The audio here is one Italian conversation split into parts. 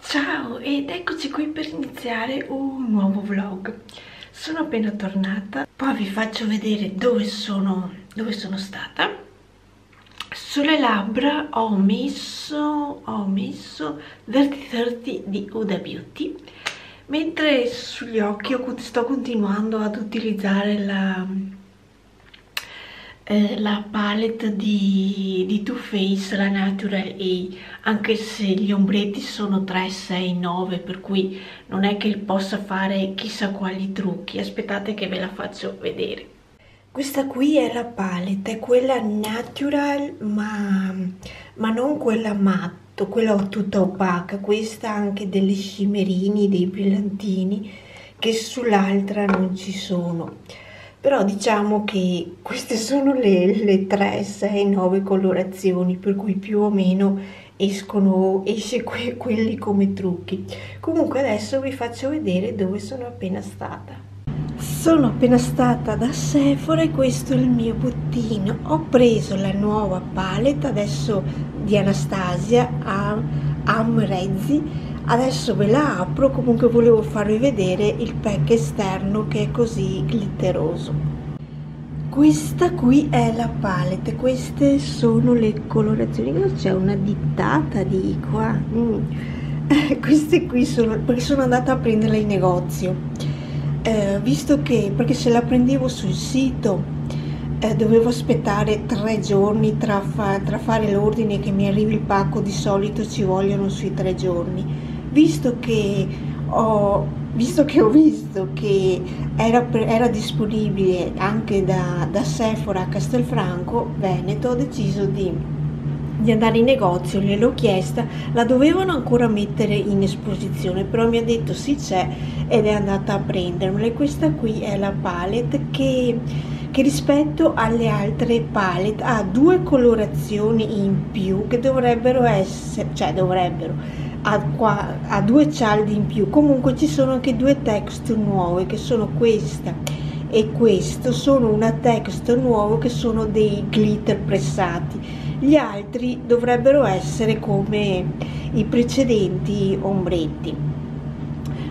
Ciao ed eccoci qui per iniziare un nuovo vlog. Sono appena tornata, poi vi faccio vedere dove sono stata. Sulle labbra ho messo Verdi 30 di Huda Beauty, mentre sugli occhi sto continuando ad utilizzare la palette di Too Faced, la Natural A, anche se gli ombretti sono 3, 6, 9, per cui non è che possa fare chissà quali trucchi. Aspettate che ve la faccio vedere. Questa qui è la palette, è quella natural ma non quella matto, quella tutta opaca. Questa ha anche delle scimerini, dei brillantini che sull'altra non ci sono. Però diciamo che queste sono le 3, 6, 9 colorazioni, per cui più o meno esce quelli come trucchi. Comunque adesso vi faccio vedere dove sono appena stata. Sono appena stata da Sephora e questo è il mio bottino. Ho preso la nuova palette adesso di Anastasia, Amrezzi. Adesso ve la apro, comunque volevo farvi vedere il pack esterno che è così glitteroso. Questa qui è la palette, queste sono le colorazioni, c'è una dittata di qua. Queste qui sono, perché sono andata a prenderla in negozio, visto che, perché se la prendevo sul sito dovevo aspettare 3 giorni tra fare l'ordine e che mi arrivi il pacco. Di solito ci vogliono sui 3 giorni. Visto che ho visto che era disponibile anche da Sephora a Castelfranco Veneto, ho deciso di andare in negozio. Gliel'ho chiesta, la dovevano ancora mettere in esposizione, però mi ha detto sì c'è, ed è andata a prendermela. E questa qui è la palette che rispetto alle altre palette ha 2 colorazioni in più che dovrebbero essere, ha 2 cialdi in più. Comunque ci sono anche 2 texture nuove, che sono questa e questo, sono una texture nuovo che sono dei glitter pressati. Gli altri dovrebbero essere come i precedenti ombretti.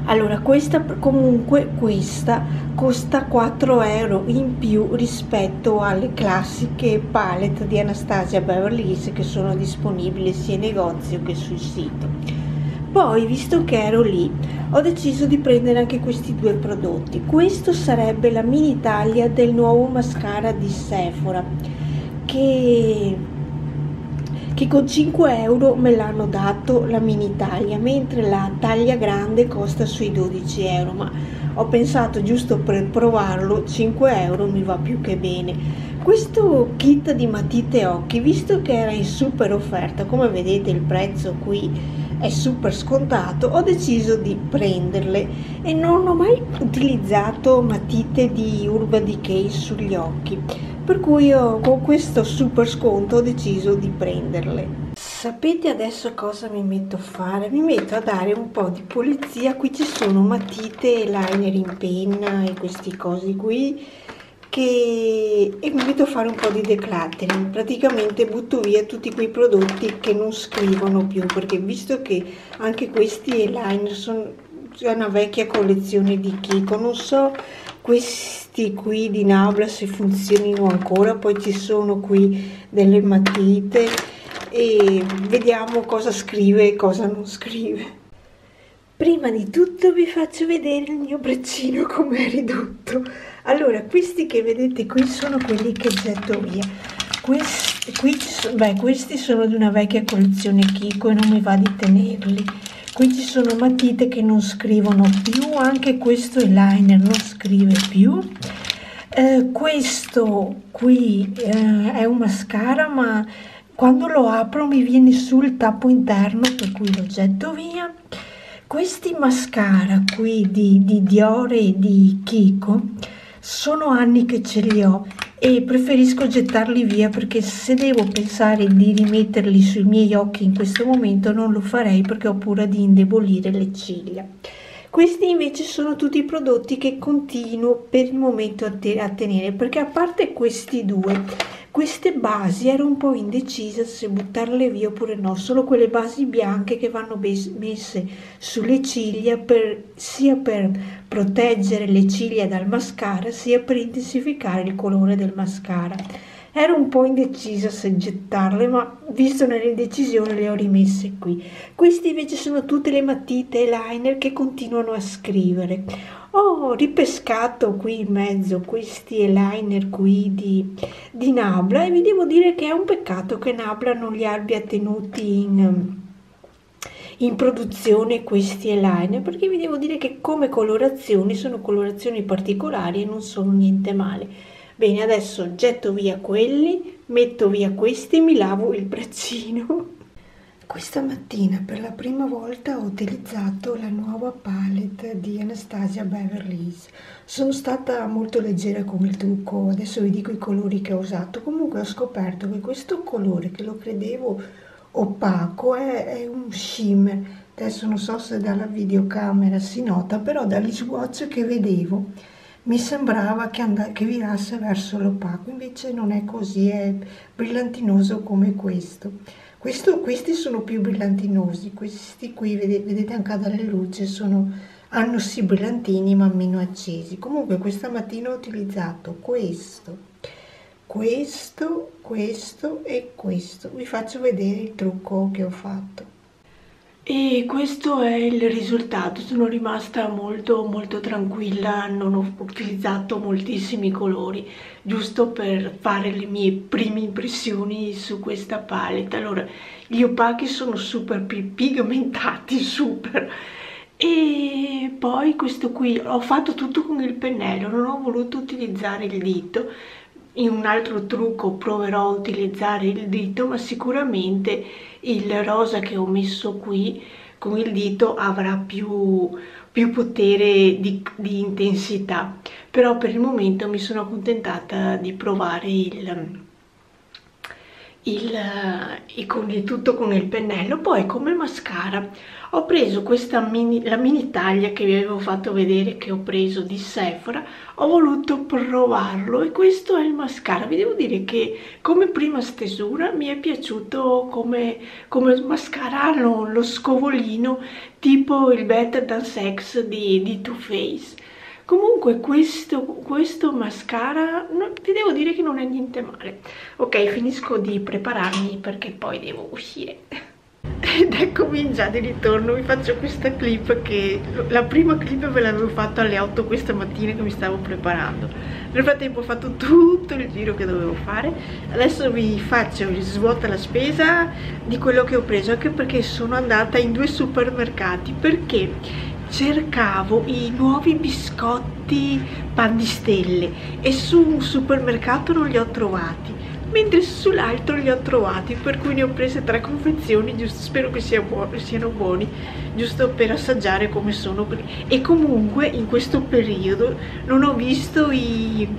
Allora questa costa 4 euro in più rispetto alle classiche palette di Anastasia Beverly Hills che sono disponibili sia in negozio che sul sito. Poi, visto che ero lì, ho deciso di prendere anche questi 2 prodotti. Questo sarebbe la mini taglia del nuovo mascara di Sephora, che con 5 euro me l'hanno dato la mini taglia, mentre la taglia grande costa sui 12 euro, ma ho pensato, giusto per provarlo, 5 euro mi va più che bene. Questo kit di matite occhi, visto che era in super offerta, come vedete il prezzo qui è super scontato, ho deciso di prenderle e non ho mai utilizzato matite di Urban Decay sugli occhi, per cui con questo super sconto ho deciso di prenderle. Sapete adesso cosa mi metto a fare? Mi metto a dare un po' di pulizia. Qui ci sono matite, liner in penna e questi cosi qui, e mi metto a fare un po' di decluttering. Praticamente butto via tutti quei prodotti che non scrivono più, perché visto che anche questi eyeliner sono una vecchia collezione di Kiko, non so questi qui di Nabla se funzionino ancora. Poi ci sono qui delle matite e vediamo cosa scrive e cosa non scrive. Prima di tutto vi faccio vedere il mio braccino come è ridotto. Allora, questi che vedete qui sono quelli che getto via. Questi sono di una vecchia collezione Kiko e non mi va di tenerli. Qui ci sono matite che non scrivono più, anche questo eyeliner non scrive più. Questo qui è un mascara, ma quando lo apro mi viene sul tappo interno, per cui lo getto via. Questi mascara qui di Dior e di Kiko sono anni che ce li ho e preferisco gettarli via, perché se devo pensare di rimetterli sui miei occhi in questo momento non lo farei, perché ho paura di indebolire le ciglia. Questi invece sono tutti i prodotti che continuo per il momento a tenere, perché a parte questi 2, Queste basi ero un po' indecisa se buttarle via oppure no, solo quelle basi bianche che vanno messe sulle ciglia sia per proteggere le ciglia dal mascara sia per intensificare il colore del mascara. Ero un po' indecisa se gettarle, ma visto nell'indecisione le ho rimesse qui. Queste invece sono tutte le matite eyeliner che continuano a scrivere. Ho ripescato qui in mezzo questi eyeliner qui di Nabla e vi devo dire che è un peccato che Nabla non li abbia tenuti in produzione questi eyeliner, perché vi devo dire che come colorazioni sono colorazioni particolari e non sono niente male. Bene, adesso getto via quelli, metto via questi e mi lavo il braccino. Questa mattina per la prima volta ho utilizzato la nuova palette di Anastasia Beverly Hills. Sono stata molto leggera con il trucco, adesso vi dico i colori che ho usato. Comunque ho scoperto che questo colore, che lo credevo opaco, è un shimmer. Adesso non so se dalla videocamera si nota, però dagli swatch che vedevo mi sembrava che virasse verso l'opaco, invece non è così, è brillantinoso come questo. Questi sono più brillantinosi, questi qui vedete anche dalle luci hanno sì brillantini ma meno accesi. Comunque questa mattina ho utilizzato questo e questo. Vi faccio vedere il trucco che ho fatto. E questo è il risultato. Sono rimasta molto tranquilla, non ho utilizzato moltissimi colori, giusto per fare le mie prime impressioni su questa palette. Allora, gli opachi sono super pigmentati, super. E poi questo qui, ho fatto tutto con il pennello, non ho voluto utilizzare il dito. In un altro trucco proverò a utilizzare il dito, ma sicuramente il rosa che ho messo qui con il dito avrà più potere di intensità. Però per il momento mi sono accontentata di provare tutto con il pennello. Poi come mascara ho preso la mini taglia che vi avevo fatto vedere, che ho preso di Sephora. Ho voluto provarlo e questo è il mascara. Vi devo dire che come prima stesura mi è piaciuto come mascara, lo scovolino tipo il Better Than Sex di Too Faced. Comunque questo mascara vi devo dire che non è niente male. Ok, finisco di prepararmi perché poi devo uscire. Ed eccomi già di ritorno, vi faccio questa clip che la prima clip ve l'avevo fatta alle 8 questa mattina che mi stavo preparando. Nel frattempo ho fatto tutto il giro che dovevo fare. Adesso vi faccio il svuota la spesa di quello che ho preso, anche perché sono andata in 2 supermercati perché cercavo i nuovi biscotti pan di stelle e su un supermercato non li ho trovati, mentre sull'altro li ho trovati, per cui ne ho prese 3 confezioni, giusto, spero che siano buoni, giusto per assaggiare come sono. E comunque in questo periodo non ho visto i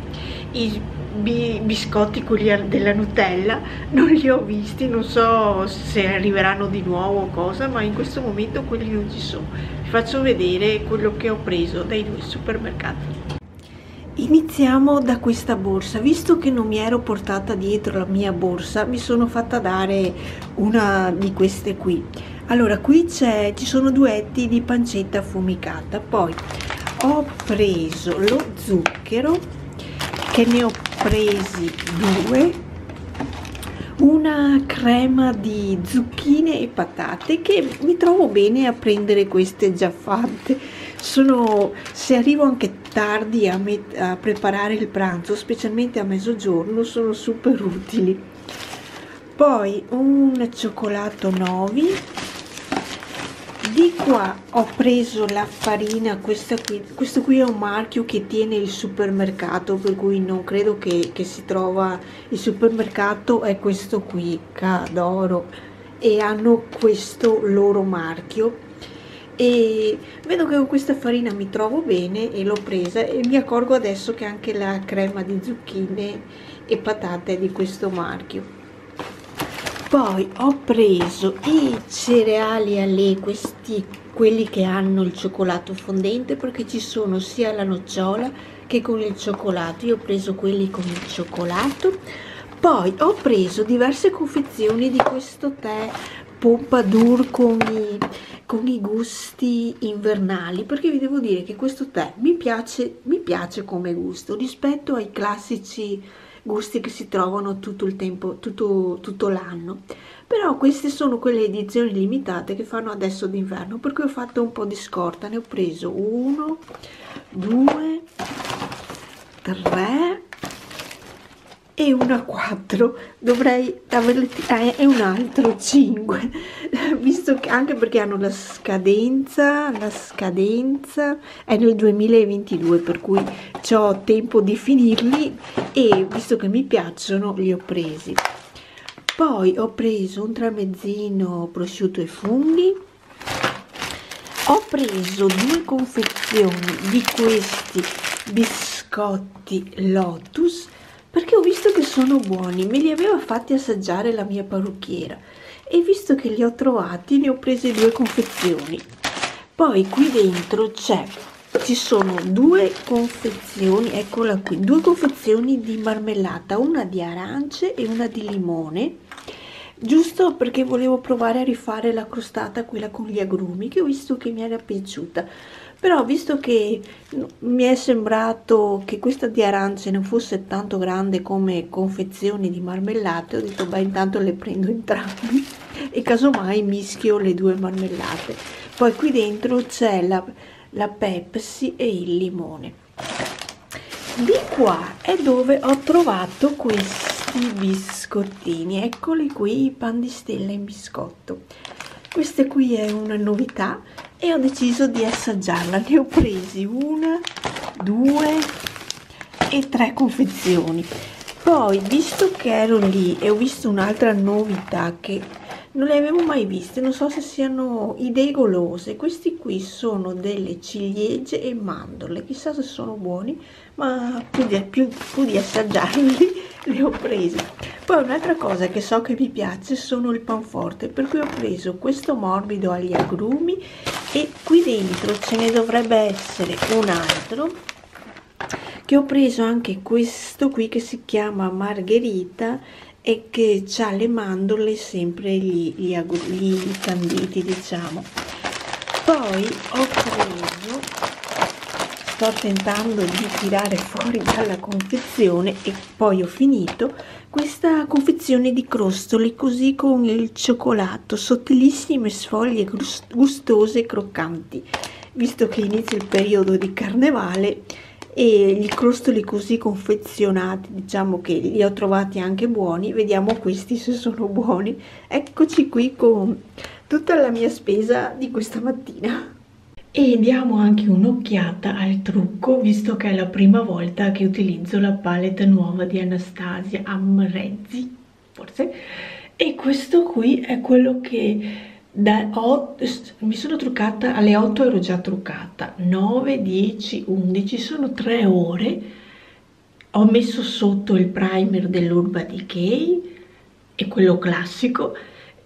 biscotti, quelli della Nutella, non li ho visti, non so se arriveranno di nuovo o cosa, ma in questo momento quelli non ci sono. Vi faccio vedere quello che ho preso dai 2 supermercati. Iniziamo da questa borsa. Visto che non mi ero portata dietro la mia borsa, mi sono fatta dare una di queste qui. Allora, qui ci sono 2 etti di pancetta affumicata. Poi ho preso lo zucchero, che ne ho presi 2, una crema di zucchine e patate, che mi trovo bene a prendere queste già fatte. Se arrivo anche tardi a preparare il pranzo, specialmente a mezzogiorno, sono super utili. Poi un cioccolato Novi. Di qua ho preso la farina, questo qui è un marchio che tiene il supermercato, per cui non credo che si trova il supermercato, è questo qui, Cadoro, e hanno questo loro marchio. E vedo che con questa farina mi trovo bene e l'ho presa, e mi accorgo adesso che anche la crema di zucchine e patate è di questo marchio. Poi ho preso i cereali Alé, quelli che hanno il cioccolato fondente, perché ci sono sia la nocciola che con il cioccolato. Io ho preso quelli con il cioccolato. Poi ho preso diverse confezioni di questo tè Pompadour con i gusti invernali, perché vi devo dire che questo tè mi piace come gusto rispetto ai classici gusti che si trovano tutto il tempo, tutto l'anno. Però queste sono quelle edizioni limitate che fanno adesso d'inverno, per cui ho fatto un po' di scorta, ne ho preso 1, 2, 3 e una 4, dovrei averle e un altro 5, visto che anche perché hanno la scadenza è nel 2022, per cui ho tempo di finirli e visto che mi piacciono li ho presi. Poi ho preso un tramezzino prosciutto e funghi, ho preso 2 confezioni di questi biscotti Lotus perché ho visto che sono buoni, me li aveva fatti assaggiare la mia parrucchiera e visto che li ho trovati ne ho prese 2 confezioni. Poi qui dentro ci sono 2 confezioni, eccola qui, 2 confezioni di marmellata, una di arance e una di limone, giusto perché volevo provare a rifare la crostata, quella con gli agrumi, che ho visto che mi era piaciuta. Però visto che mi è sembrato che questa di arance non fosse tanto grande come confezioni di marmellate, ho detto beh, intanto le prendo entrambi e casomai mischio le 2 marmellate. Poi qui dentro c'è la Pepsi e il limone. Di qua è dove ho trovato questi biscottini, eccoli qui, i pan di stella in biscotto. Questa qui è una novità e ho deciso di assaggiarla, ne ho presi 1, 2 e 3 confezioni. Poi visto che ero lì e ho visto un'altra novità che non le avevo mai viste, non so se siano idee golose, questi qui sono delle ciliegie e mandorle, chissà se sono buoni, ma più di assaggiarli li ho presi. Poi un'altra cosa che so che mi piace sono il panforte, per cui ho preso questo morbido agli agrumi e qui dentro ce ne dovrebbe essere un altro, che ho preso anche questo qui che si chiama margherita e che ha le mandorle sempre gli canditi, diciamo. Poi ho preso, sto tentando di tirare fuori dalla confezione e poi ho finito questa confezione di crostoli così con il cioccolato, sottilissime sfoglie gustose e croccanti, visto che inizia il periodo di carnevale e i crostoli così confezionati, diciamo che li ho trovati anche buoni. Vediamo questi se sono buoni. Eccoci qui con tutta la mia spesa di questa mattina. E diamo anche un'occhiata al trucco, visto che è la prima volta che utilizzo la palette nuova di Anastasia Amrezzi, forse. E questo qui è quello che mi sono truccata alle 8, ero già truccata, 9, 10, 11, sono 3 ore. Ho messo sotto il primer dell'Urban Decay e quello classico,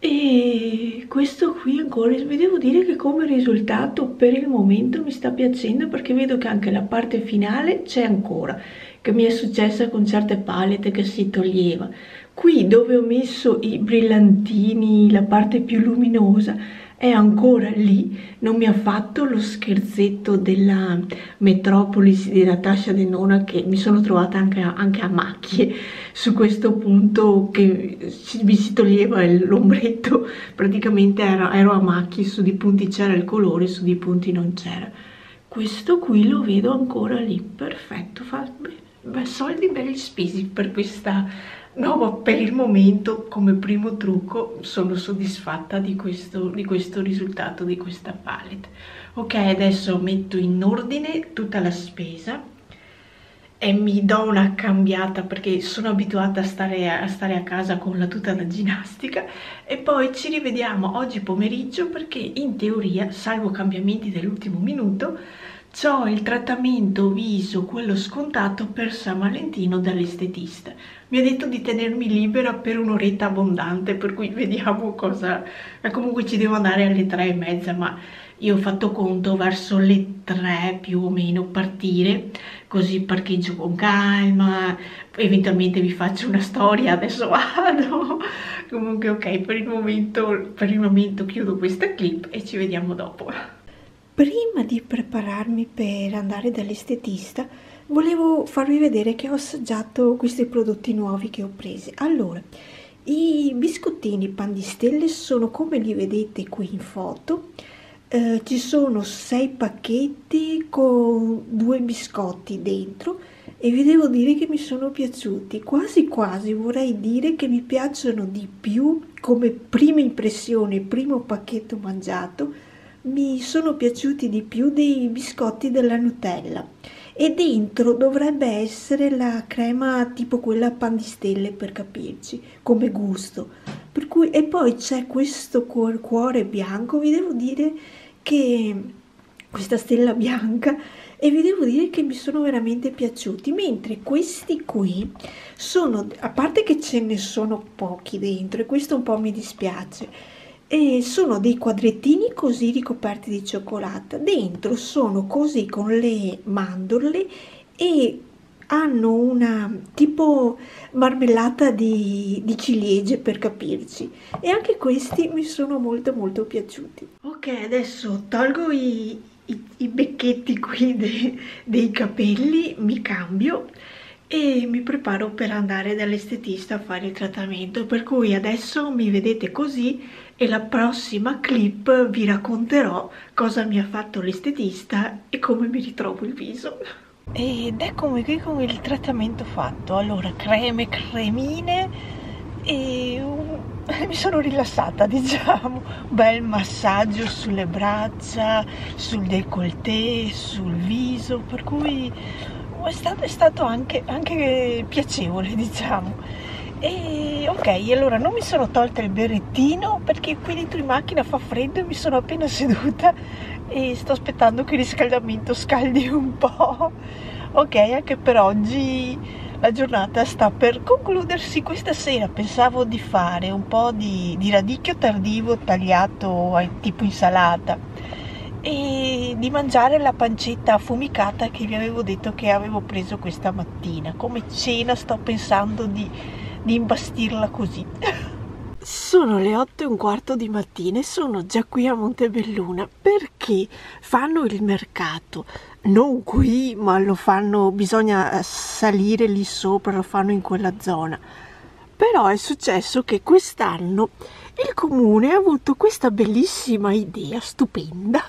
e questo qui ancora vi devo dire che come risultato per il momento mi sta piacendo, perché vedo che anche la parte finale c'è ancora, che mi è successa con certe palette che si toglieva. Qui dove ho messo i brillantini, la parte più luminosa è ancora lì, non mi ha fatto lo scherzetto della Metropolis di Natasha Denona, che mi sono trovata anche a macchie su questo punto, che mi si toglieva l'ombretto, praticamente ero a macchie, su di punti c'era il colore, su di punti non c'era. Questo qui lo vedo ancora lì, perfetto, fa soldi belli spesi per questa. No, ma per il momento come primo trucco sono soddisfatta di questo risultato di questa palette. Ok, adesso metto in ordine tutta la spesa e mi do una cambiata, perché sono abituata a stare a casa con la tuta da ginnastica, e poi ci rivediamo oggi pomeriggio, perché in teoria, salvo cambiamenti dell'ultimo minuto, C'ho il trattamento viso, quello scontato per San Valentino dall'estetista. Mi ha detto di tenermi libera per un'oretta abbondante, per cui vediamo cosa... Comunque ci devo andare alle 3:30, ma io ho fatto conto verso le 3 più o meno partire, così parcheggio con calma, eventualmente vi faccio una storia, adesso vado. Comunque ok, per il momento chiudo questa clip e ci vediamo dopo. Prima di prepararmi per andare dall'estetista, volevo farvi vedere che ho assaggiato questi prodotti nuovi che ho preso. Allora, i biscottini pan di stelle sono come li vedete qui in foto. Ci sono 6 pacchetti con 2 biscotti dentro e vi devo dire che mi sono piaciuti. Quasi quasi vorrei dire che mi piacciono di più come prima impressione, primo pacchetto mangiato. Mi sono piaciuti di più dei biscotti della Nutella e dentro dovrebbe essere la crema tipo quella pan di stelle, per capirci, come gusto. Per cui, e poi c'è questo cuore bianco, vi devo dire che questa stella bianca, e vi devo dire che mi sono veramente piaciuti, mentre questi qui sono, a parte che ce ne sono pochi dentro e questo un po' mi dispiace, e sono dei quadrettini così ricoperti di cioccolata. Dentro sono così con le mandorle e hanno una tipo marmellata di ciliegie, per capirci. E anche questi mi sono molto molto piaciuti. Ok, adesso tolgo i becchetti qui dei capelli, mi cambio e mi preparo per andare dall'estetista a fare il trattamento, per cui adesso mi vedete così e la prossima clip vi racconterò cosa mi ha fatto l'estetista e come mi ritrovo il viso. Ed eccomi qui con il trattamento fatto. Allora, cremine e mi sono rilassata, diciamo. Bel massaggio sulle braccia, sul décolleté, sul viso, per cui è stato anche piacevole, diciamo. E ok, allora non mi sono tolta il berrettino perché qui dentro in macchina fa freddo e mi sono appena seduta e sto aspettando che il riscaldamento scaldi un po'. Ok, anche per oggi la giornata sta per concludersi. Questa sera pensavo di fare un po' di radicchio tardivo tagliato tipo insalata e di mangiare la pancetta affumicata che vi avevo detto che avevo preso questa mattina. Come cena sto pensando di imbastirla così. Sono le 8:15 di mattina e sono già qui a Montebelluna perché fanno il mercato, non qui, ma lo fanno, bisogna salire lì sopra, lo fanno in quella zona. Però è successo che quest'anno il comune ha avuto questa bellissima idea, stupenda,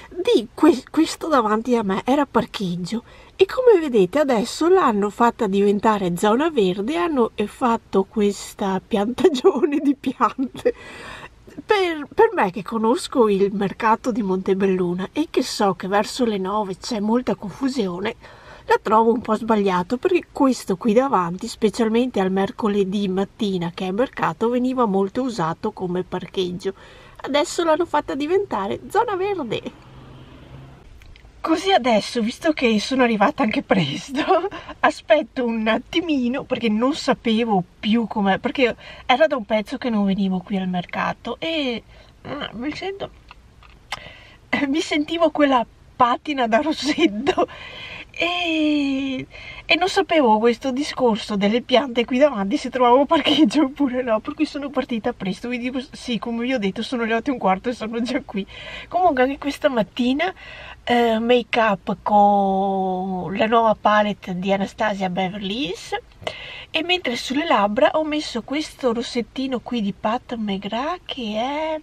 di questo davanti a me era parcheggio e come vedete adesso l'hanno fatta diventare zona verde, hanno fatto questa piantagione di piante. Per me che conosco il mercato di Montebelluna e che so che verso le 9 c'è molta confusione, la trovo un po' sbagliato perché questo qui davanti, specialmente al mercoledì mattina che è mercato, veniva molto usato come parcheggio. Adesso l'hanno fatta diventare zona verde. Così adesso, visto che sono arrivata anche presto, aspetto un attimino perché non sapevo più com'è, perché era da un pezzo che non venivo qui al mercato e mi sentivo quella patina da Rosetto e non sapevo questo discorso delle piante qui davanti se trovavo parcheggio oppure no, per cui sono partita presto. Vi dico sì, come vi ho detto sono le 8:15 e sono già qui. Comunque anche questa mattina make up con la nuova palette di Anastasia Beverly Hills e mentre sulle labbra ho messo questo rossettino qui di Pat McGrath che è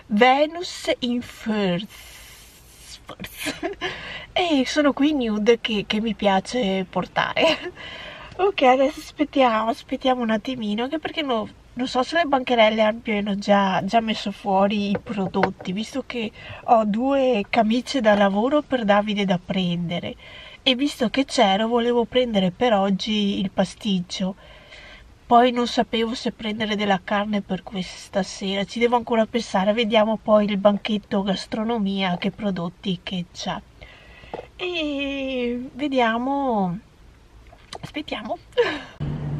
Venus in Furs e sono qui nude che mi piace portare. Ok, adesso aspettiamo un attimino anche perché non so se le bancherelle abbiano già messo fuori i prodotti, visto che ho 2 camicie da lavoro per Davide da prendere e visto che c'ero volevo prendere per oggi il pasticcio, poi non sapevo se prendere della carne per questa sera, ci devo ancora pensare, vediamo poi il banchetto gastronomia che prodotti che c'ha. e vediamo, aspettiamo.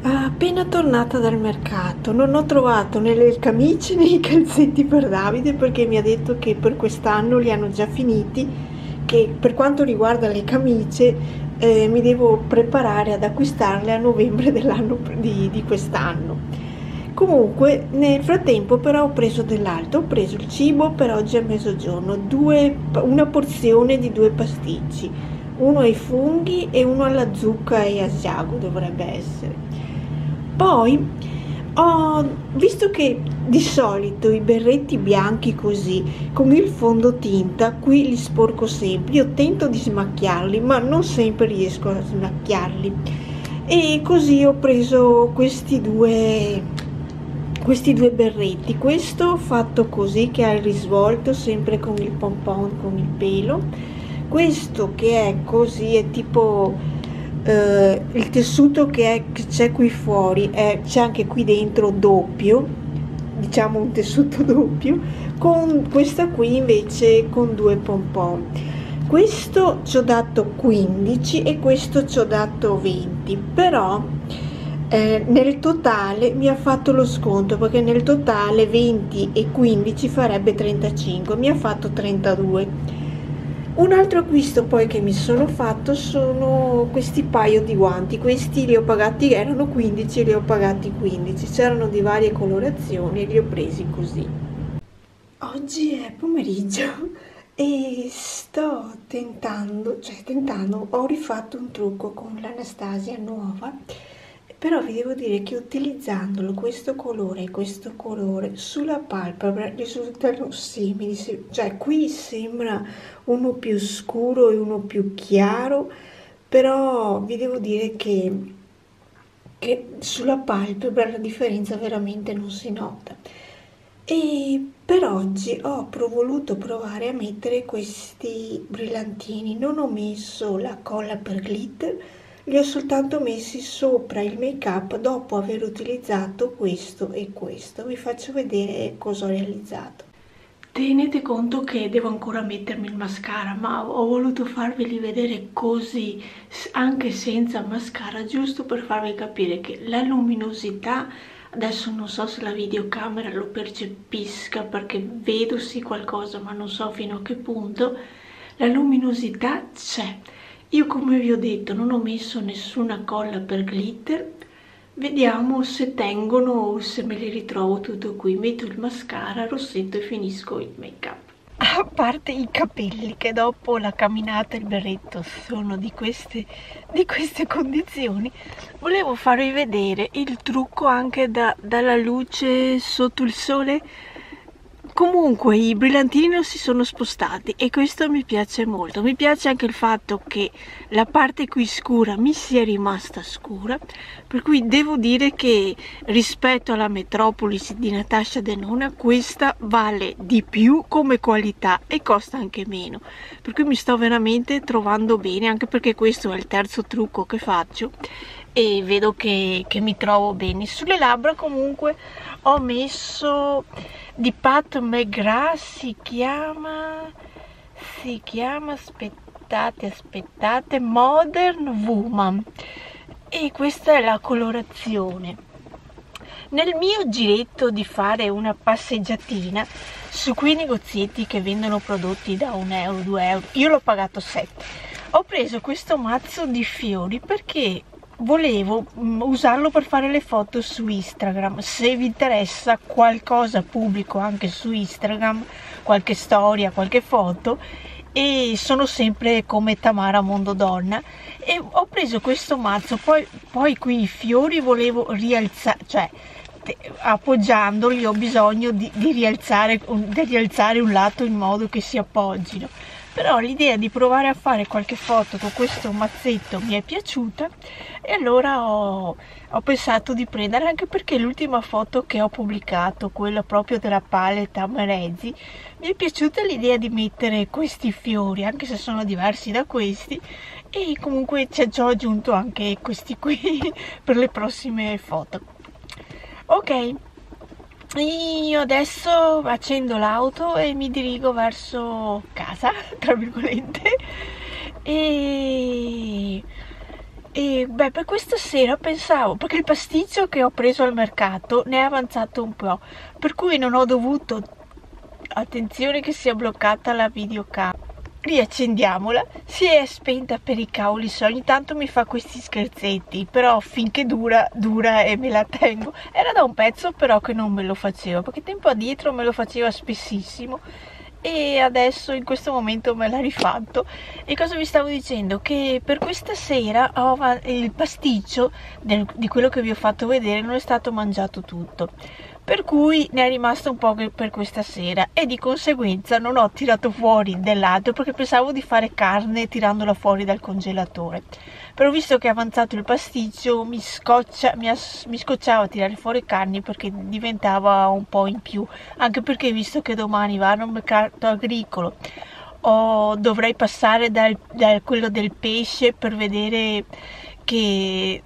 Appena tornata dal mercato non ho trovato né le camicie né i calzetti per Davide, perché mi ha detto che per quest'anno li hanno già finiti, che per quanto riguarda le camicie mi devo preparare ad acquistarle a novembre dell'anno di quest'anno. Comunque nel frattempo però ho preso dell'altro, ho preso il cibo per oggi a mezzogiorno, una porzione di 2 pasticci, uno ai funghi e uno alla zucca e asiago dovrebbe essere. Poi ho visto che di solito i berretti bianchi così con il fondotinta qui li sporco sempre, io tento di smacchiarli ma non sempre riesco a smacchiarli, e così ho preso questi due berretti, questo fatto così che ha il risvolto sempre con il pompon, con il pelo, questo che è così, è tipo il tessuto che c'è qui fuori, c'è anche qui dentro doppio, diciamo un tessuto doppio, con questa qui invece con 2 pompon. Questo ci ho dato 15 e questo ci ho dato 20, però nel totale mi ha fatto lo sconto, perché nel totale 20 e 15 farebbe 35, mi ha fatto 32. Un altro acquisto poi che mi sono fatto sono questi paio di guanti, questi li ho pagati, erano 15 e li ho pagati 15, c'erano di varie colorazioni e li ho presi così. Oggi è pomeriggio e sto tentando, ho rifatto un trucco con l'Anastasia nuova, però vi devo dire che utilizzandolo questo colore e questo colore sulla palpebra risultano simili, cioè qui sembra uno più scuro e uno più chiaro, però vi devo dire che sulla palpebra la differenza veramente non si nota. E per oggi ho voluto provare a mettere questi brillantini, non ho messo la colla per glitter, li ho soltanto messi sopra il make up dopo aver utilizzato questo e questo. Vi faccio vedere cosa ho realizzato. Tenete conto che devo ancora mettermi il mascara, ma ho voluto farveli vedere così, anche senza mascara, giusto per farvi capire che la luminosità, adesso non so se la videocamera lo percepisca perché vedo sì qualcosa, ma non so fino a che punto, la luminosità c'è. Io, come vi ho detto, non ho messo nessuna colla per glitter, vediamo se tengono o se me li ritrovo tutto qui. Metto il mascara, rossetto e finisco il make up. A parte i capelli che dopo la camminata e il berretto sono di queste condizioni, volevo farvi vedere il trucco anche dalla luce sotto il sole. Comunque i brillantini non si sono spostati e questo mi piace molto. Mi piace anche il fatto che la parte qui scura mi sia rimasta scura, per cui devo dire che rispetto alla Metropolis di Natasha Denona questa vale di più come qualità e costa anche meno, per cui mi sto veramente trovando bene, anche perché questo è il terzo trucco che faccio e vedo che mi trovo bene. Sulle labbra comunque ho messo di Pat McGrath, si chiama, aspettate, Modern Woman, e questa è la colorazione. Nel mio giretto di fare una passeggiatina su quei negozietti che vendono prodotti da 1 euro, 2 euro, io l'ho pagato 7, ho preso questo mazzo di fiori perché volevo usarlo per fare le foto su Instagram. Se vi interessa qualcosa pubblico anche su Instagram, qualche storia, qualche foto, e sono sempre come Tamara Mondodonna, e ho preso questo mazzo. Poi qui i fiori volevo rialzare, cioè appoggiandoli ho bisogno di rialzare un lato in modo che si appoggino, però l'idea di provare a fare qualche foto con questo mazzetto mi è piaciuta e allora ho pensato di prendere, anche perché l'ultima foto che ho pubblicato, quella proprio della palette a Marezzi, mi è piaciuta l'idea di mettere questi fiori, anche se sono diversi da questi, e comunque ci ho aggiunto anche questi qui per le prossime foto. Ok, io adesso accendo l'auto e mi dirigo verso casa, tra virgolette, E beh, per questa sera pensavo, perché il pasticcio che ho preso al mercato ne è avanzato un po', per cui non ho dovuto, attenzione che sia bloccata la videocamera. Riaccendiamola, si è spenta per i cavoli, ogni tanto mi fa questi scherzetti, però finché dura, dura e me la tengo. Era da un pezzo però che non me lo faceva, perché tempo addietro me lo faceva spessissimo e adesso in questo momento me l'ha rifatto. E cosa vi stavo dicendo? Che per questa sera il pasticcio di quello che vi ho fatto vedere non è stato mangiato tutto, per cui ne è rimasto un po' per questa sera e di conseguenza non ho tirato fuori dell'altro, perché pensavo di fare carne tirandola fuori dal congelatore, però visto che è avanzato il pasticcio mi scocciava a tirare fuori carni perché diventava un po' in più, anche perché visto che domani vanno al mercato agricolo dovrei passare dal quello del pesce per vedere che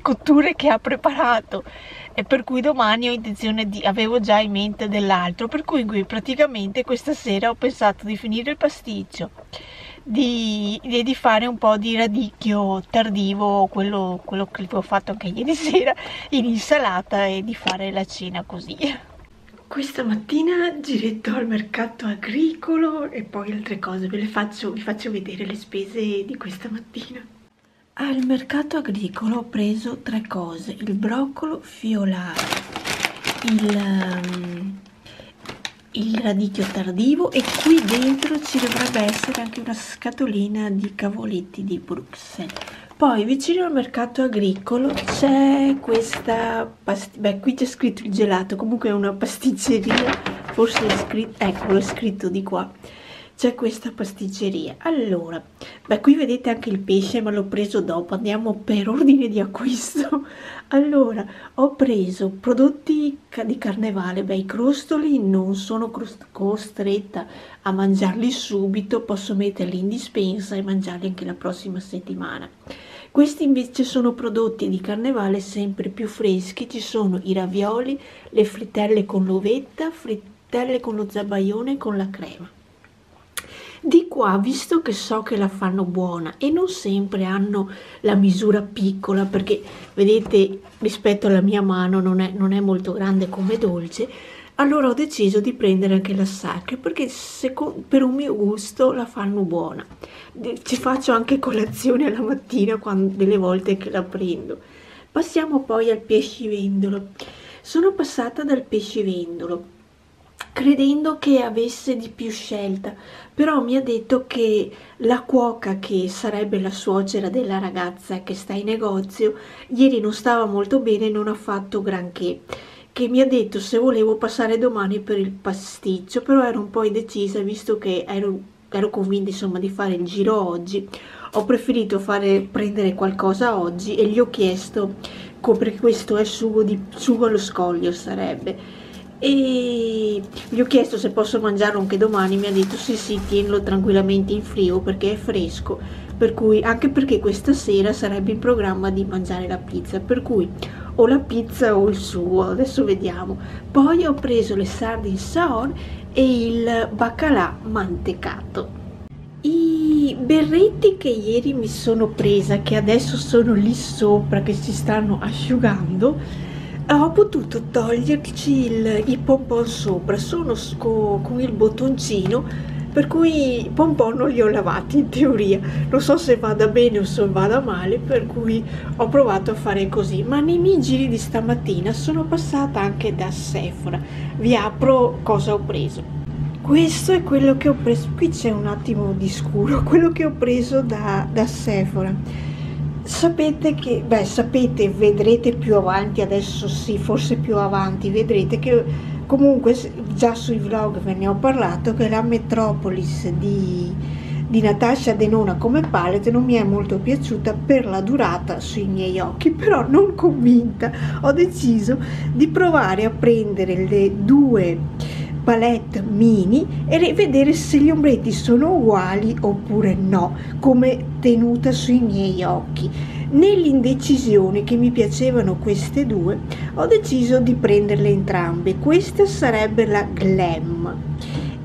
cotture che ha preparato, e per cui domani ho intenzione avevo già in mente dell'altro, per cui praticamente questa sera ho pensato di finire il pasticcio, di fare un po' di radicchio tardivo, quello che vi ho fatto anche ieri sera in insalata, e di fare la cena così. Questa mattina giretto al mercato agricolo e poi altre cose, vi faccio vedere le spese di questa mattina. Al mercato agricolo ho preso 3 cose: il broccolo fiorale, il radicchio tardivo, e qui dentro ci dovrebbe essere anche una scatolina di cavoletti di Bruxelles. Poi vicino al mercato agricolo c'è questa qui c'è scritto il gelato, comunque è una pasticceria, forse è scritto, eccolo, è scritto di qua. C'è questa pasticceria. Allora, qui vedete anche il pesce, ma l'ho preso dopo, andiamo per ordine di acquisto. Allora, ho preso prodotti di carnevale, i crostoli non sono costretta a mangiarli subito, posso metterli in dispensa e mangiarli anche la prossima settimana. Questi invece sono prodotti di carnevale sempre più freschi, ci sono i ravioli, le frittelle con l'uvetta, frittelle con lo zabaione e con la crema. Di qua, visto che so che la fanno buona e non sempre hanno la misura piccola, perché vedete rispetto alla mia mano non è molto grande come dolce, allora ho deciso di prendere anche la sacra, perché per un mio gusto la fanno buona. Ci faccio anche colazione alla mattina delle volte che la prendo. Passiamo poi al pescivendolo. Sono passata dal pescivendolo credendo che avesse di più scelta, però mi ha detto che la cuoca, che sarebbe la suocera della ragazza che sta in negozio, ieri non stava molto bene e non ha fatto granché, che mi ha detto se volevo passare domani per il pasticcio, però ero un po' indecisa visto che ero convinta insomma di fare il giro oggi. Ho preferito prendere qualcosa oggi e gli ho chiesto, perché questo è sugo allo scoglio sarebbe, e gli ho chiesto se posso mangiarlo anche domani, mi ha detto sì, tienilo tranquillamente in frigo perché è fresco, per cui, anche perché questa sera sarebbe in programma di mangiare la pizza, per cui o la pizza o il sugo, adesso vediamo. Poi ho preso le sardine saor e il baccalà mantecato. I berretti che ieri mi sono presa, che adesso sono lì sopra che si stanno asciugando, ho potuto toglierci i pompon sopra, sono con il bottoncino, per cui i pompon non li ho lavati in teoria, non so se vada bene o se vada male, per cui ho provato a fare così. Ma nei miei giri di stamattina sono passata anche da Sephora, vi apro cosa ho preso. Questo è quello che ho preso, qui c'è un attimo di scuro, quello che ho preso da Sephora. Sapete che, vedrete più avanti, adesso sì, forse più avanti, vedrete che comunque già sui vlog ve ne ho parlato, che la Metropolis di Natasha Denona come palette non mi è molto piaciuta per la durata sui miei occhi, però non convinta ho deciso di provare a prendere le 2 palette mini e vedere se gli ombretti sono uguali oppure no, come tenuta sui miei occhi. Nell'indecisione che mi piacevano queste 2, ho deciso di prenderle entrambe. Questa sarebbe la Glam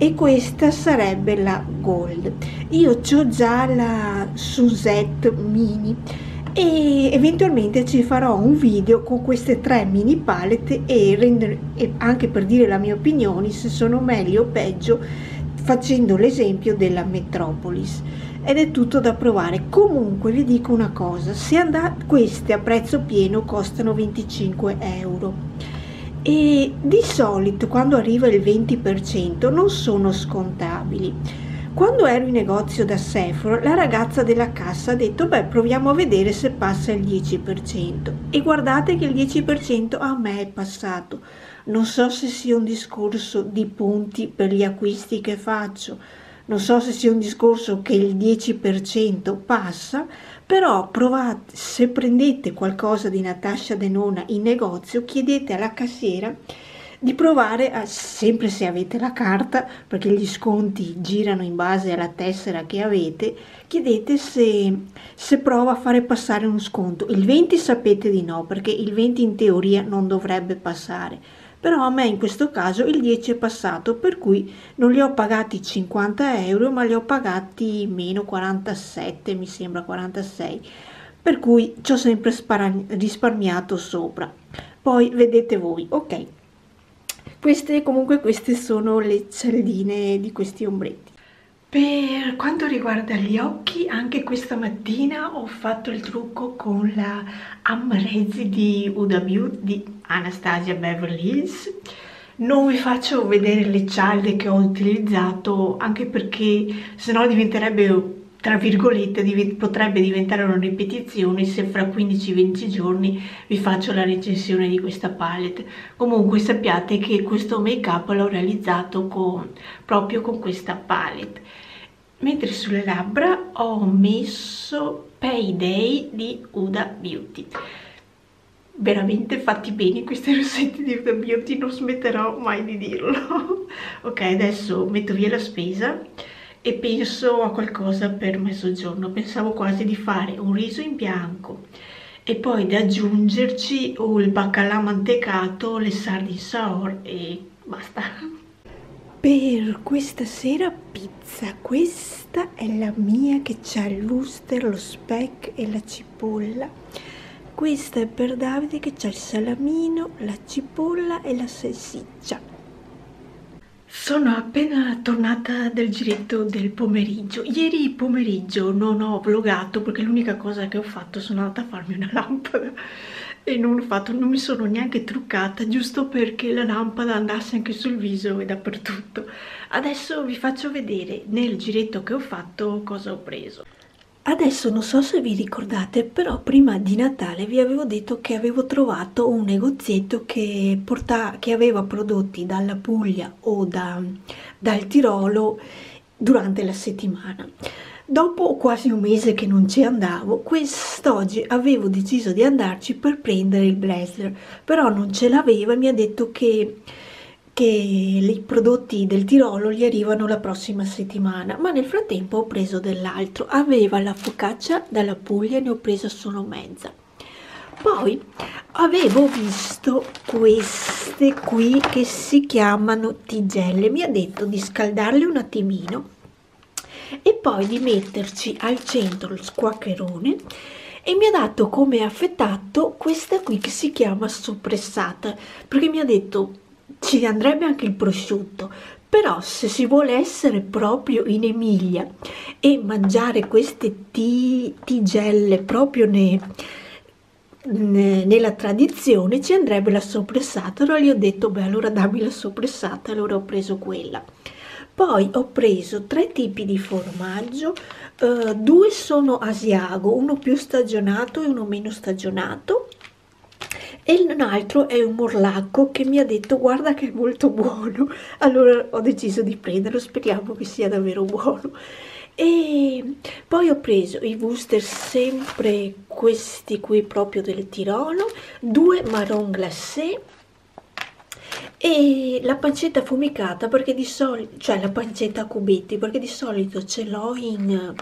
e questa sarebbe la Gold. Io ho già la Suzette Mini e eventualmente ci farò un video con queste 3 mini palette e anche per dire la mia opinione se sono meglio o peggio, facendo l'esempio della Metropolis. Ed è tutto da provare. Comunque vi dico una cosa, se andate, queste a prezzo pieno costano 25 euro e di solito quando arriva il 20% non sono scontabili. Quando ero in negozio da Sephora, la ragazza della cassa ha detto beh, proviamo a vedere se passa il 10% e guardate che il 10% a me è passato. Non so se sia un discorso di punti per gli acquisti che faccio, non so se sia un discorso che il 10% passa, però provate, se prendete qualcosa di Natasha Denona in negozio, chiedete alla cassiera di provare, sempre se avete la carta, perché gli sconti girano in base alla tessera che avete, chiedete se prova a fare passare uno sconto. Il 20 sapete di no, perché il 20 in teoria non dovrebbe passare, però a me in questo caso il 10 è passato, per cui non li ho pagati 50 euro, ma li ho pagati meno 47, mi sembra 46, per cui ci ho sempre risparmiato sopra. Poi vedete voi, ok. Queste sono le cialdine di questi ombretti. Per quanto riguarda gli occhi, anche questa mattina ho fatto il trucco con la Amrezzi di Huda Beauty di Anastasia Beverly Hills. Non vi faccio vedere le cialde che ho utilizzato, anche perché sennò diventerebbe, tra virgolette, potrebbe diventare una ripetizione se fra 15-20 giorni vi faccio la recensione di questa palette. Comunque sappiate che questo make up l'ho realizzato proprio con questa palette. Mentre sulle labbra ho messo Payday di Huda Beauty. Veramente fatti bene questi rossetti di Huda Beauty, non smetterò mai di dirlo. Ok, adesso metto via la spesa e penso a qualcosa per mezzogiorno. Pensavo quasi di fare un riso in bianco e poi di aggiungerci il baccalà mantecato, le sardine sour e basta. Per questa sera pizza, questa è la mia che c'ha l'uster, lo speck e la cipolla. Questa è per Davide che c'ha il salamino, la cipolla e la salsiccia. Sono appena tornata dal giretto del pomeriggio. Ieri pomeriggio non ho vlogato perché l'unica cosa che ho fatto sono andata a farmi una lampada e non mi sono neanche truccata, giusto perché la lampada andasse anche sul viso e dappertutto. Adesso vi faccio vedere nel giretto che ho fatto cosa ho preso. Adesso non so se vi ricordate, però prima di Natale vi avevo detto che avevo trovato un negozietto che aveva prodotti dalla Puglia o dal Tirolo durante la settimana. Dopo quasi un mese che non ci andavo, quest'oggi avevo deciso di andarci per prendere il blazer, però non ce l'aveva e mi ha detto che i prodotti del Tirolo gli arrivano la prossima settimana, ma nel frattempo ho preso dell'altro. Aveva la focaccia dalla Puglia e ne ho presa solo mezza. Poi avevo visto queste qui che si chiamano tigelle, mi ha detto di scaldarle un attimino e poi di metterci al centro lo squaccherone e mi ha dato come affettato questa qui che si chiama soppressata, perché mi ha detto ci andrebbe anche il prosciutto, però se si vuole essere proprio in Emilia e mangiare queste tigelle proprio nella tradizione ci andrebbe la soppressata. Allora gli ho detto beh, allora dammi la soppressata, allora ho preso quella. Poi ho preso 3 tipi di formaggio, 2 sono asiago, uno più stagionato e uno meno stagionato, e un altro è un morlacco che mi ha detto guarda che è molto buono, allora ho deciso di prenderlo, speriamo che sia davvero buono. E poi ho preso i Wooster, sempre questi qui proprio del Tirolo, 2 marron glacé e la pancetta affumicata, perché di solito, cioè la pancetta a cubetti, perché di solito ce l'ho in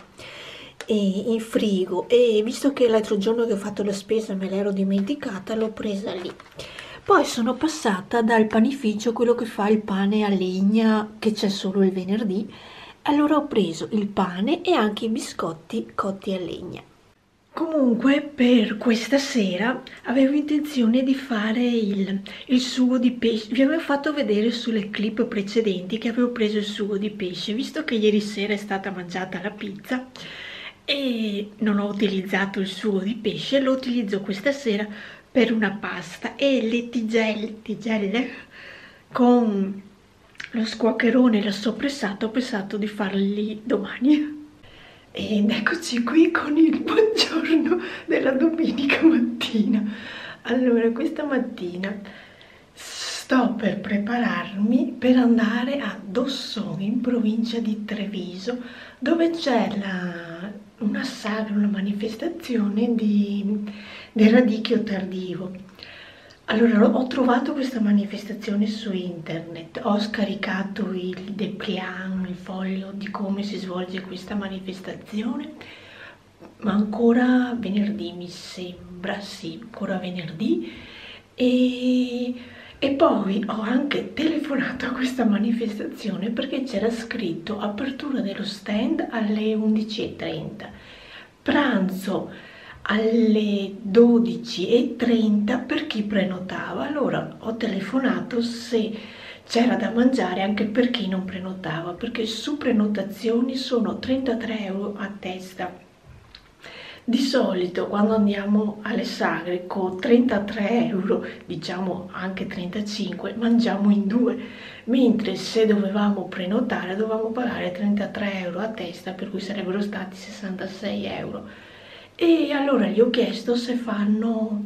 frigo e visto che l'altro giorno che ho fatto la spesa me l'ero dimenticata, l'ho presa lì. Poi sono passata dal panificio, quello che fa il pane a legna, che c'è solo il venerdì. Allora ho preso il pane e anche i biscotti cotti a legna. Comunque per questa sera avevo intenzione di fare il sugo di pesce. Vi avevo fatto vedere sulle clip precedenti che avevo preso il sugo di pesce, visto che ieri sera è stata mangiata la pizza e non ho utilizzato il sugo di pesce, lo utilizzo questa sera per una pasta e le tigelle con lo squaccherone e lo soppressato ho pensato di farli domani. Ed eccoci qui con il buongiorno della domenica mattina. Allora, questa mattina sto per prepararmi per andare a Dossone, in provincia di Treviso, dove c'è una sagra, una manifestazione del radicchio tardivo. Allora, ho trovato questa manifestazione su internet, ho scaricato il dépliant, il foglio di come si svolge questa manifestazione, ma ancora venerdì mi sembra, sì, ancora venerdì, e poi ho anche telefonato a questa manifestazione perché c'era scritto apertura dello stand alle 11:30, pranzo alle 12:30 per chi prenotava. Allora ho telefonato se c'era da mangiare anche per chi non prenotava, perché su prenotazioni sono 33 euro a testa. Di solito quando andiamo alle sagre con 33 euro, diciamo anche 35, mangiamo in due, mentre se dovevamo prenotare dovevamo pagare 33 euro a testa, per cui sarebbero stati 66 euro. E allora gli ho chiesto se fanno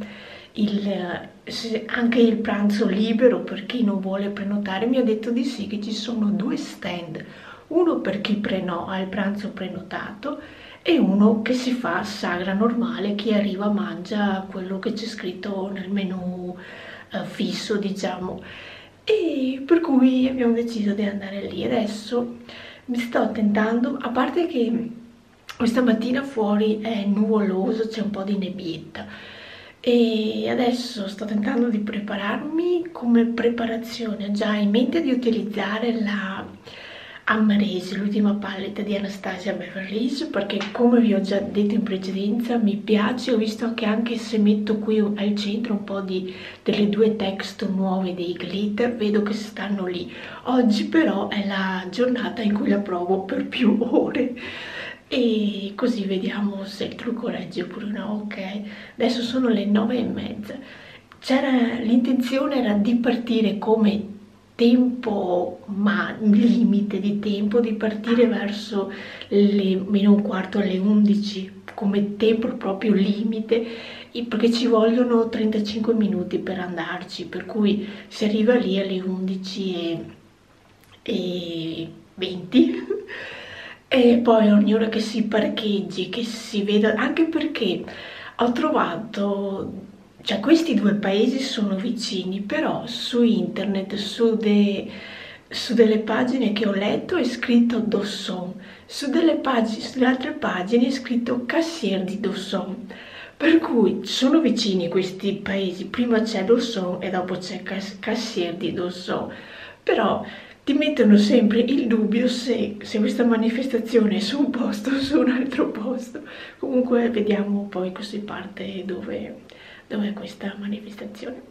anche il pranzo libero per chi non vuole prenotare. Mi ha detto di sì, che ci sono due stand, uno per chi ha il pranzo prenotato e uno che si fa a sagra normale, chi arriva mangia quello che c'è scritto nel menù fisso, diciamo. E per cui abbiamo deciso di andare lì. Adesso mi sto tentando, a parte che questa mattina fuori è nuvoloso, c'è un po' di nebbietta e adesso sto tentando di prepararmi. Come preparazione ho già in mente di utilizzare la Ammaresi, l'ultima palette di Anastasia Beverly Hills, perché come vi ho già detto in precedenza mi piace. Ho visto che anche se metto qui al centro un po' delle due text nuove dei glitter, vedo che stanno lì. Oggi però è la giornata in cui la provo per più ore e così vediamo se il trucco regge oppure no. Ok, adesso sono le 9:30. L'intenzione era di partire come tempo, ma limite di tempo, di partire verso le -1/4 alle 11 come tempo proprio limite, perché ci vogliono 35 minuti per andarci, per cui si arriva lì alle 11:20 e poi ogni ora che si parcheggi, che si veda, anche perché ho trovato, cioè questi due paesi sono vicini, però su internet, su delle pagine che ho letto è scritto Dosson, sulle altre pagine è scritto Cassier di Dosson, per cui sono vicini questi paesi, prima c'è Dosson e dopo c'è Cassier di Dosson, però ti mettono sempre il dubbio se questa manifestazione è su un posto o su un altro posto. Comunque vediamo poi così parte dove è questa manifestazione.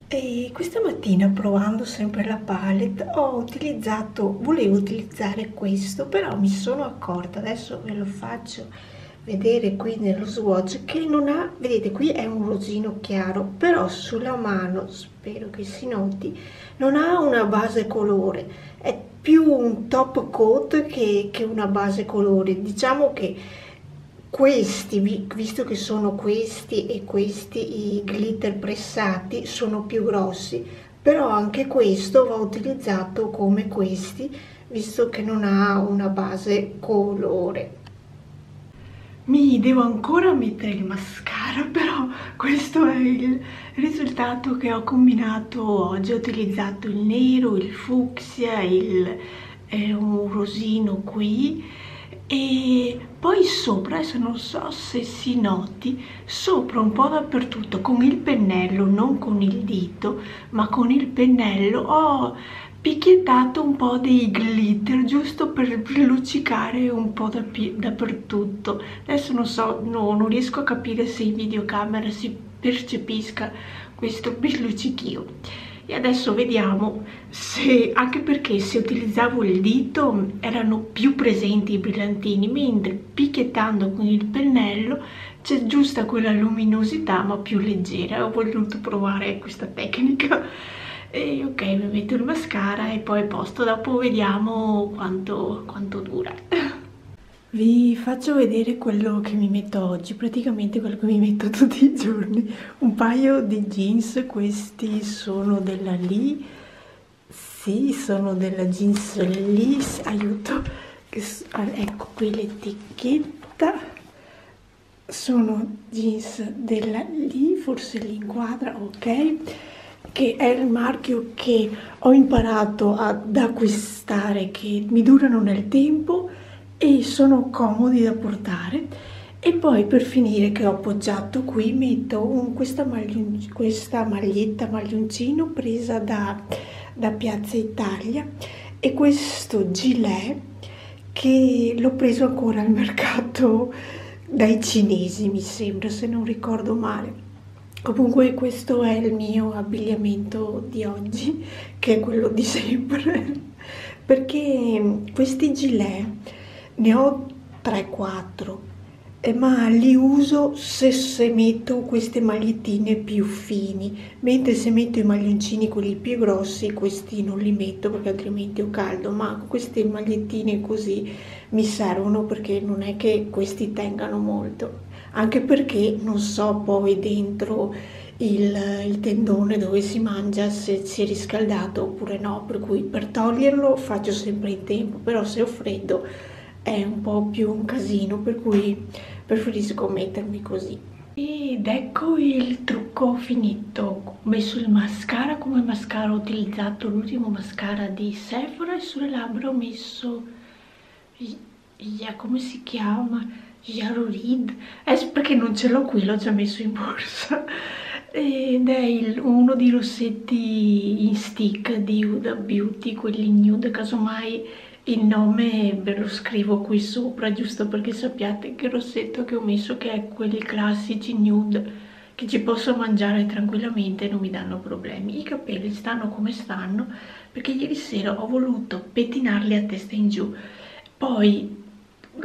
E questa mattina, provando sempre la palette, volevo utilizzare questo, però mi sono accorta, adesso ve lo faccio vedere qui nello swatch, che non ha, vedete qui è un rosino chiaro, però sulla mano, spero che si noti, non ha una base colore, è più un top coat che una base colore. Diciamo che questi, visto che sono questi e questi i glitter pressati, sono più grossi, però anche questo va utilizzato come questi, visto che non ha una base colore. Mi devo ancora mettere il mascara, però questo è il risultato che ho combinato oggi. Ho utilizzato il nero, il fucsia, un rosino qui e poi sopra, adesso non so se si noti, sopra un po' dappertutto con il pennello, non con il dito, ma con il pennello ho picchiettato un po' dei glitter giusto per luccicare un po' dappertutto. Adesso non so, non riesco a capire se in videocamera si percepisca questo luccichio. E adesso vediamo se, anche perché se utilizzavo il dito erano più presenti i brillantini, mentre picchiettando con il pennello c'è giusta quella luminosità ma più leggera. Ho voluto provare questa tecnica. E ok, mi metto il mascara e poi a posto, dopo vediamo quanto dura. Vi faccio vedere quello che mi metto oggi, praticamente quello che mi metto tutti i giorni. Un paio di jeans, questi sono della Lee, sì, sono della jeans Lee, aiuto, ecco qui l'etichetta, sono jeans della Lee, forse li inquadra, ok, che è il marchio che ho imparato ad acquistare, che mi durano nel tempo e sono comodi da portare. E poi per finire, che ho appoggiato qui, metto questa maglietta maglioncino presa da Piazza Italia e questo gilet che l'ho preso ancora al mercato dai cinesi, mi sembra, se non ricordo male. Comunque questo è il mio abbigliamento di oggi, che è quello di sempre, perché questi gilet ne ho 3-4, ma li uso se metto queste magliettine più fini, mentre se metto i maglioncini quelli più grossi, questi non li metto perché altrimenti ho caldo, ma queste magliettine così mi servono perché non è che questi tengano molto, anche perché non so poi dentro il tendone dove si mangia se si è riscaldato oppure no, per cui per toglierlo faccio sempre in tempo, però se ho freddo è un po' più un casino, per cui preferisco mettermi così. Ed ecco il trucco finito. Ho messo il mascara, come mascara ho utilizzato l'ultimo mascara di Sephora e sulle labbra ho messo, come si chiama? Jarorid, perché non ce l'ho qui, l'ho già messo in borsa, ed è uno dei rossetti in stick di Huda Beauty, quelli nude, casomai il nome ve lo scrivo qui sopra, giusto perché sappiate che rossetto che ho messo, che è quelli classici nude che ci posso mangiare tranquillamente e non mi danno problemi. I capelli stanno come stanno perché ieri sera ho voluto pettinarli a testa in giù, poi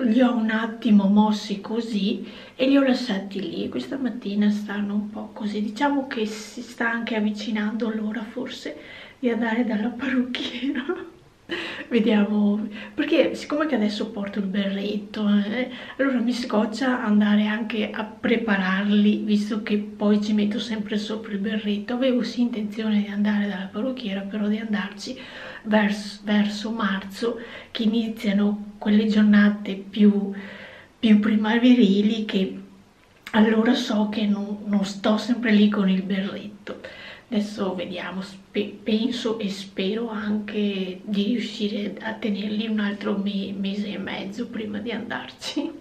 li ho un attimo mossi così e li ho lasciati lì. Questa mattina stanno un po' così, diciamo che si sta anche avvicinando l'ora forse di andare dalla parrucchiera. Vediamo, perché siccome che adesso porto il berretto, allora mi scoccia andare anche a prepararli, visto che poi ci metto sempre sopra il berretto. Avevo sì intenzione di andare dalla parrucchiera, però di andarci verso marzo, che iniziano quelle giornate più primaverili, che allora so che non sto sempre lì con il berretto. Adesso vediamo, penso e spero anche di riuscire a tenerli un altro mese e mezzo prima di andarci.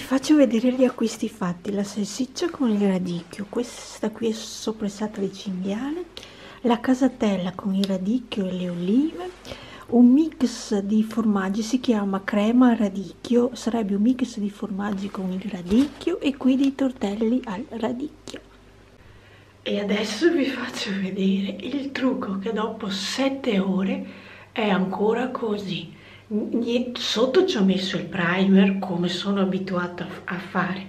Faccio vedere gli acquisti fatti: la salsiccia con il radicchio, questa qui è soppressata di cinghiale, la casatella con il radicchio e le olive, un mix di formaggi, si chiama crema al radicchio, sarebbe un mix di formaggi con il radicchio, e qui dei tortelli al radicchio. E adesso vi faccio vedere il trucco, che dopo 7 ore è ancora così. Sotto ci ho messo il primer come sono abituata a fare,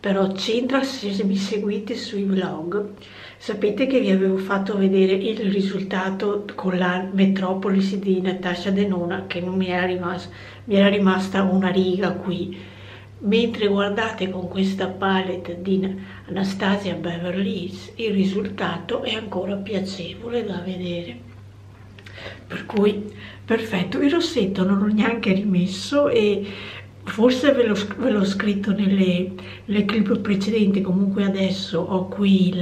però c'entra se mi seguite sui vlog. Sapete che vi avevo fatto vedere il risultato con la Metropolis di Natasha Denona, che non mi era rimasta una riga qui, mentre guardate con questa palette di Anastasia Beverly Hills il risultato è ancora piacevole da vedere, per cui perfetto. Il rossetto non l'ho neanche rimesso e forse ve l'ho scritto nelle clip precedenti, comunque adesso ho qui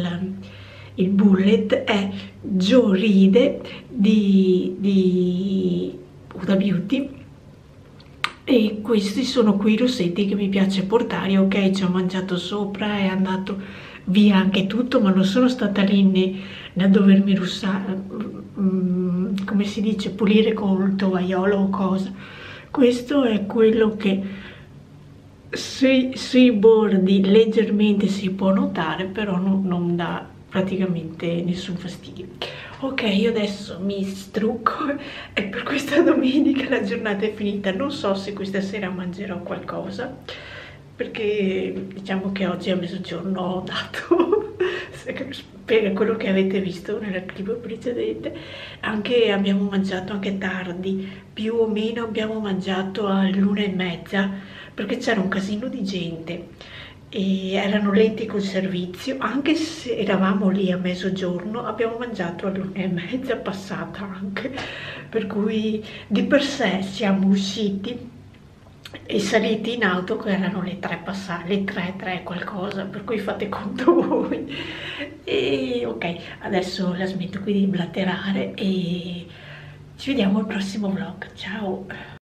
il bullet, è Joe Ride di Huda Beauty, e questi sono quei rossetti che mi piace portare. Ok, ci ho mangiato sopra, è andato via anche tutto, ma non sono stata lì né a dovermi come si dice, pulire col tovagliolo o cosa. Questo è quello che sui bordi leggermente si può notare, però non dà praticamente nessun fastidio. Ok, io adesso mi strucco e per questa domenica la giornata è finita. Non so se questa sera mangerò qualcosa, perché diciamo che oggi a mezzogiorno ho dato per quello che avete visto nella clip precedente. Abbiamo mangiato anche tardi, più o meno abbiamo mangiato all'1:30, perché c'era un casino di gente e erano lenti col servizio. Anche se eravamo lì a mezzogiorno, abbiamo mangiato all'1:30 passata anche, per cui di per sé siamo usciti e saliti in auto che erano le 3 passate, le 3 qualcosa, per cui fate conto voi. E ok, adesso la smetto qui di blatterare e ci vediamo al prossimo vlog. Ciao!